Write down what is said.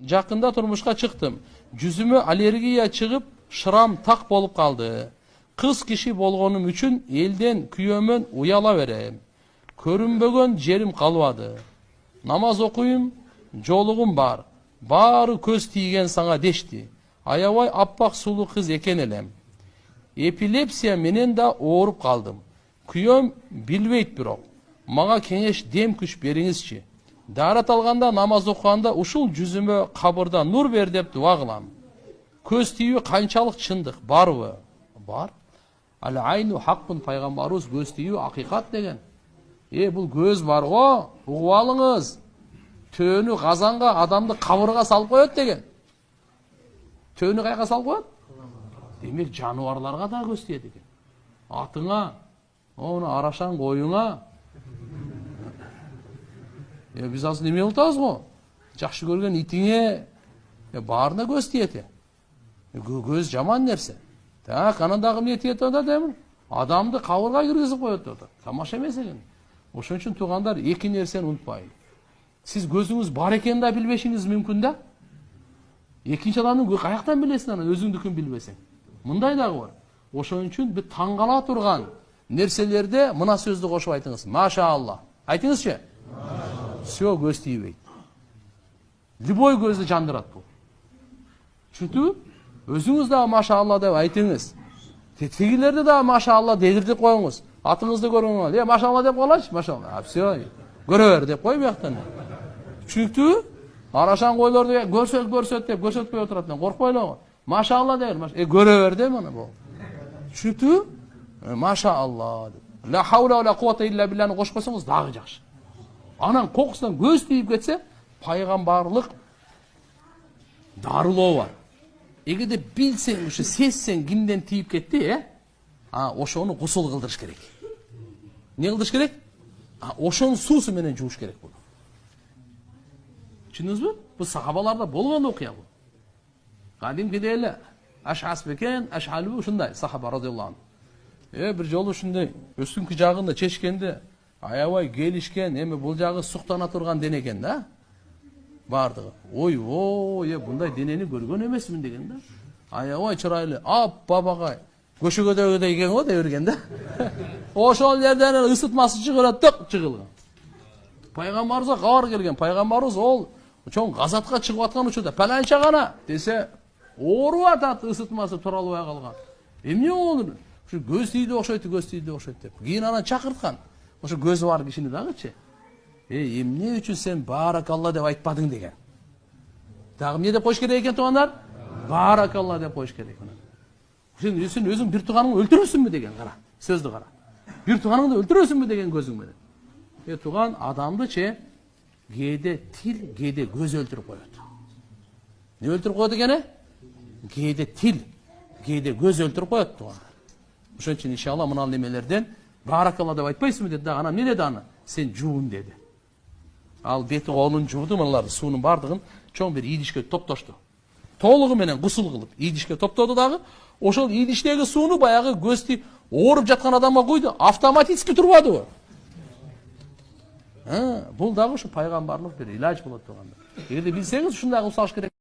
Жақында турмушка чыктым. Жүзүмө аллергия чыгып, шырам так болуп калды. Кыз киши болгонум үчүн элден күйөөмөн уяла берем. Көрүнбөгөн жерим калбады. Намаз окуйм, жолугум бар. Баары көз тийген саңа дешти. Аябай аппак сулуу кыз экен элем. Эпилепсия менен да ооруп калдым. Күйөөм билбейт бирок. Мага кеңеш дем күч бериңизчи. Дарат алганда, намаз окуганда ушул жүзүмө кабырда нур бер деп дуа кылам. Көз тийүү канчалык чындык, барбы? Бар. Ал-айну хаккун, пайгамбарыбыз көз тийүү акыйкат деген. Бул көз бар го, угуп алыңыз. Төөнү казанга, адамды кабырга салып коет деген. Төөнү кайга салып коет? Демек жануарларга да көз тиет экен. Атыңа, арашаң коюңа. Биз азыр неме кылтабыз го? Жакшы көргөн итиңе баарына көз тиет. Көз жаман нерсе. Так, анан дагы эмне тиет анда дейм? Адамды кабырга киргизип коет да. Тамаша эмес экен. Ошон үчүн туугандар, эки нерсени унутпайын. Сиз көзүңүз бар экенин да билбешиңиз мүмкүн да. Экинчи адамдын каяктан билесиң анан өзүңдүкүн билбесең? Мындай дагы бар. Ошон үчүн бир таңгала турган нерселерде мына сөздү кошуп айтыңыз. Машаалла. Айтыңызчы? Все, көз тийбейт. Любой көздү жандырат бул. Түшүндүңүзбү? Өзүңүз да машаалла деп айтыңыз. Тегилерди да машаалла дедиртип коюңуз. Атыңызды көргөнгө, машаалла деп койлачы, машаалла. Все, көрө бер деп кой бияктан. Түшүнүктүбү? Арашаң койлорду көрсөт деп көрсөтпөй отурат. Коркпойлу. Машаалла дер. Көрө бер деп ана бул. Түшүнүктүбү? Машаалла. Ла хаула ва ла куввата илля биллахны кошуп койсоңуз дагы жакшы. Анан кокусунан көз тийип кетсе, пайгамбарлык дарылоо бар. Эгерде билсең, ушу сезсең кимден тийип кетти, ошону гусул кылдырыш керек. Не кылдырыш керек? Ошонун суусу менен жууш керек бул. Түшүндүңүзбү? Бул сахабаларда болгон окуя бул. Кадимкиде эле Аш'ас бекен, Аш'алу ушундай сахаба радиаллаху анху. Бир жолу ушундай өстүңкү жагында чечкенде аябай келишкен, эми бул жагы суктана турган дене экен да. Бардыгы. Ой, мындай денени көргөн эмесмин деген да. Аябай чырайлы, бабагай. Көшөгөдөгүдөй экен го деп берген да. Ошол жерден ысытмасы чыгырат, ток чыгылган. Пайгамбарыбызга кабар келген. Пайгамбарыбыз ол чоң газатка чыгып аткан учурда паланча гана десе, ооруп атат, ысытмасы туралбай калган. Эмне болду? Ушу көз тийди окшойт деп. Кийин анан чакырткан. Ошо көзү бар кишини дагычы. Эмне үчүн сен баракалла деп айтпадың деген. Дагы эмне деп коюш керек экен туугандар? Баракалла деп коюш керек. Сен өзүң бир тууганыңды өлтүрөсүңбү деген кара. Сөздү кара. Бир тууганыңды өлтүрөсүңбү деген көзүң менен. Тууган адамды кээде тил, кээде көз өлтүрүп коет. Не өлтүрүп коет экен? Кээде тил, кээде көз өлтүрүп коет туугандар. Ошон үчүн иншалла мына немелерден баракалла деп айтпайсыңбы деди да, анан эмне деди аны? Сен жуун деди. Ал бети колун жууду, мыналар суунун бардыгын чоң бир идишке топтошту. Толугу менен гусул кылып идишке топтоду дагы. Ошол идиштеги сууну баягы көздү ооруп жаткан адамга куйду. Автоматически турбадыбы? Бул дагы ушу пайгамбарлык бир илаж болот туугандар. Эгерде билсеңиз ушундай кылып салыш керек.